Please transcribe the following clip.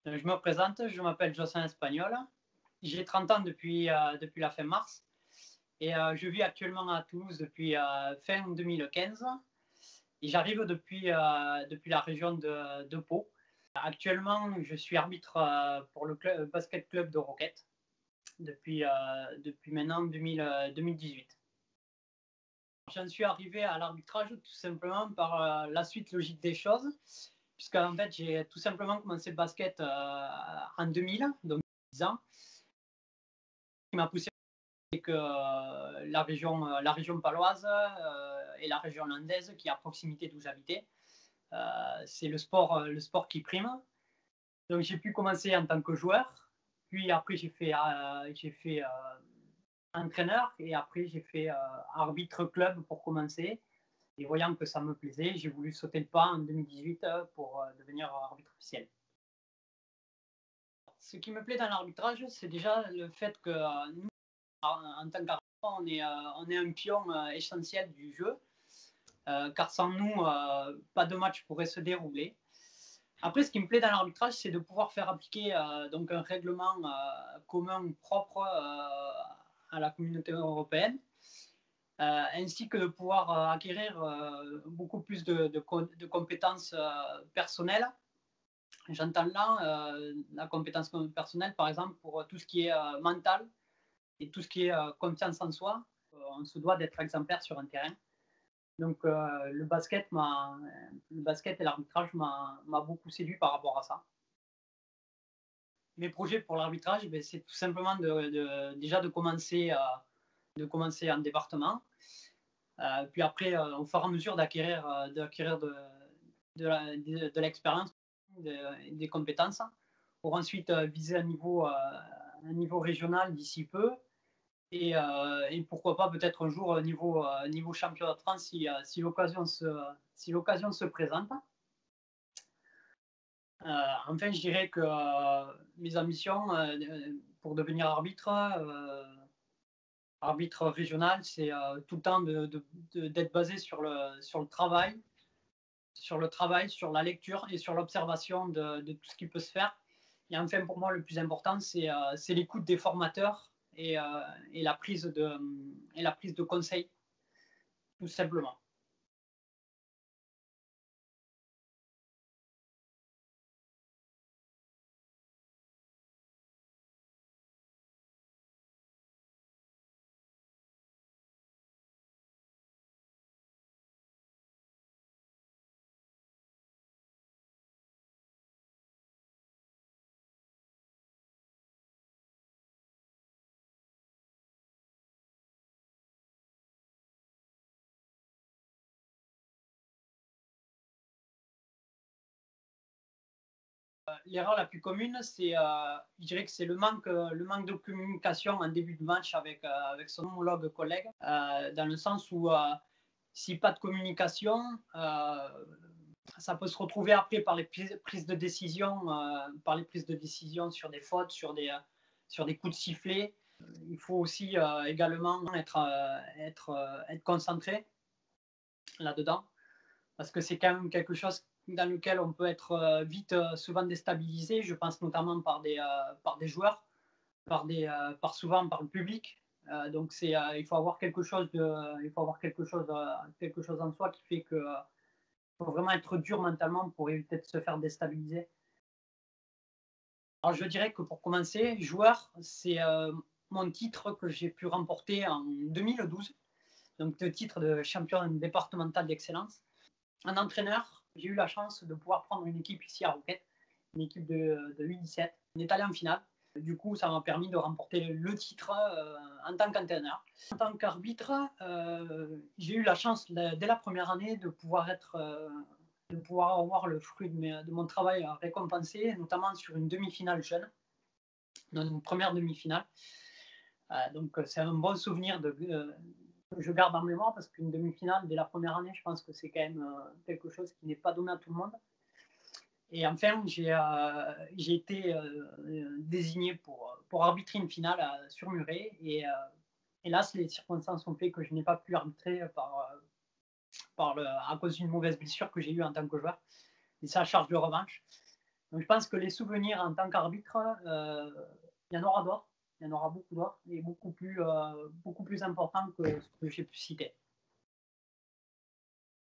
Je me présente, je m'appelle Jocelyn Espagnol. J'ai 30 ans depuis la fin mars et je vis actuellement à Toulouse depuis fin 2015 et j'arrive depuis la région de Pau. Actuellement, je suis arbitre pour le basket club de Roquette depuis maintenant 2018. J'en suis arrivé à l'arbitrage tout simplement par la suite logique des choses, puisqu'en fait, j'ai tout simplement commencé le basket en 2000, donc 10 ans. Ce qui m'a poussé, c'est que la région paloise et la région landaise, qui est à proximité d'où j'habitais, c'est le sport qui prime. Donc, j'ai pu commencer en tant que joueur, puis après, j'ai fait entraîneur, et après, j'ai fait arbitre club pour commencer. Et voyant que ça me plaisait, j'ai voulu sauter le pas en 2018 pour devenir arbitre officiel. Ce qui me plaît dans l'arbitrage, c'est déjà le fait que nous, en tant qu'arbitre, on est un pion essentiel du jeu, car sans nous, pas de match pourrait se dérouler. Après, ce qui me plaît dans l'arbitrage, c'est de pouvoir faire appliquer donc un règlement commun propre à la communauté européenne, ainsi que de pouvoir acquérir beaucoup plus de compétences personnelles. J'entends là la compétence personnelle, par exemple, pour tout ce qui est mental et tout ce qui est confiance en soi. On se doit d'être exemplaire sur un terrain. Donc le basket et l'arbitrage m'a beaucoup séduit par rapport à ça. Mes projets pour l'arbitrage, c'est tout simplement déjà de commencer en département, puis après, au fur et à mesure, d'acquérir de l'expérience, des compétences, pour ensuite viser un niveau régional d'ici peu, et pourquoi pas peut-être un jour niveau championnat de France si l'occasion se présente. Enfin, je dirais que mes ambitions pour devenir arbitre régional, c'est tout le temps d'être basé sur le travail, sur la lecture et sur l'observation de tout ce qui peut se faire. Et enfin, pour moi, le plus important, c'est l'écoute des formateurs et la prise de conseil, tout simplement. L'erreur la plus commune, je dirais que c'est le manque de communication en début de match avec son homologue collègue, dans le sens où si pas de communication, ça peut se retrouver après par les prises de décision, sur des fautes, sur des coups de sifflet. Il faut aussi également être concentré là-dedans, parce que c'est quand même quelque chose dans lequel on peut être vite souvent déstabilisé. Je pense notamment par des joueurs, souvent par le public. Donc il faut avoir quelque chose en soi qui fait que faut vraiment être dur mentalement pour éviter de se faire déstabiliser. Alors je dirais que pour commencer, joueur, c'est mon titre que j'ai pu remporter en 2012, donc le titre de champion départemental d'excellence. En entraîneur, j'ai eu la chance de pouvoir prendre une équipe ici à Roquette, une équipe de U17. On est allé en finale. Du coup, ça m'a permis de remporter le titre en tant qu'entraîneur. En tant qu'arbitre, j'ai eu la chance dès la première année de pouvoir avoir le fruit de mon travail récompensé, notamment sur une demi-finale jeune, dans une première demi-finale. Donc c'est un bon souvenir que je garde en mémoire, parce qu'une demi-finale dès la première année, je pense que c'est quand même quelque chose qui n'est pas donné à tout le monde. Et enfin, j'ai été désigné pour arbitrer une finale sur Muret. Et hélas, les circonstances ont fait que je n'ai pas pu arbitrer à cause d'une mauvaise blessure que j'ai eue en tant que joueur. Et ça, charge de revanche. Donc, je pense que les souvenirs en tant qu'arbitre, il y en aura d'autres. Il y en aura beaucoup d'autres et beaucoup plus importants que ce que j'ai pu citer.